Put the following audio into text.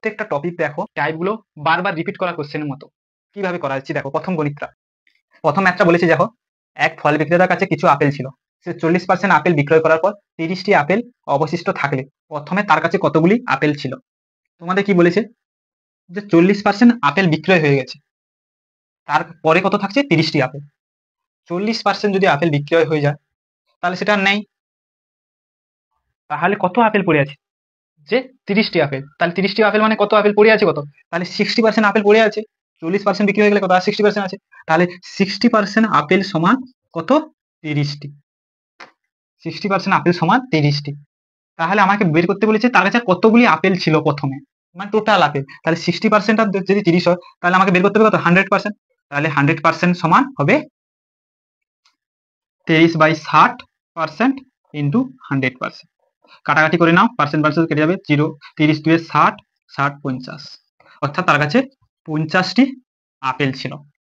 প্রত্যেকটা টপিক দেখো টাইপগুলো বারবার রিপিট করা কোশ্চেনের মতো। কিভাবে করা যাচ্ছে দেখো, প্রথম গণিতটা, প্রথম একটা বলেছে দেখো, এক ফল বিক্রেতার কাছে কিছু আপেল ছিল। সে 40% আপেল বিক্রয় করার পর 30টি আপেল অবশিষ্ট থাকলে প্রথমে তার কাছে কতগুলি আপেল ছিল? তোমাদের কি বলেছে যে 40% আপেল বিক্রয় হয়ে গেছে, তারপরে কত থাকছে? 30টি আপেল। 40% যদি আপেল বিক্রয় হয়ে যায় তাহলে সেটা আর নেই, তাহলে কত আপেল পড়ে আছে? যে 30টি আপেল। তাহলে 30টি আপেল মানে কত আপেল পড়ে আছে? কত? তাহলে 60% আপেল পড়ে আছে। 40% বিক্রি হয়ে গেলে কত? আর 60% আছে। তাহলে 60% আপেল সমান কত? 30টি। 60% আপেল সমান 30টি। তাহলে আমাকে বের করতে বলেছে তার কাছে কতগুলি আপেল ছিল প্রথমে, মানে টোটাল আপেল। তাহলে 60% আর যদি 30 হয় তাহলে আমাকে বের করতে হবে কত? 100%। তাহলে 100% সমান হবে 23/60% ইন্টু 100%। কাটাকাটি করে নাও, পার্সেন্ট পার্সেন্ট কেটে যাবে, 0। 30 2 60, 60 50, অর্থাৎ তার কাছে 50টি আপেল ছিল।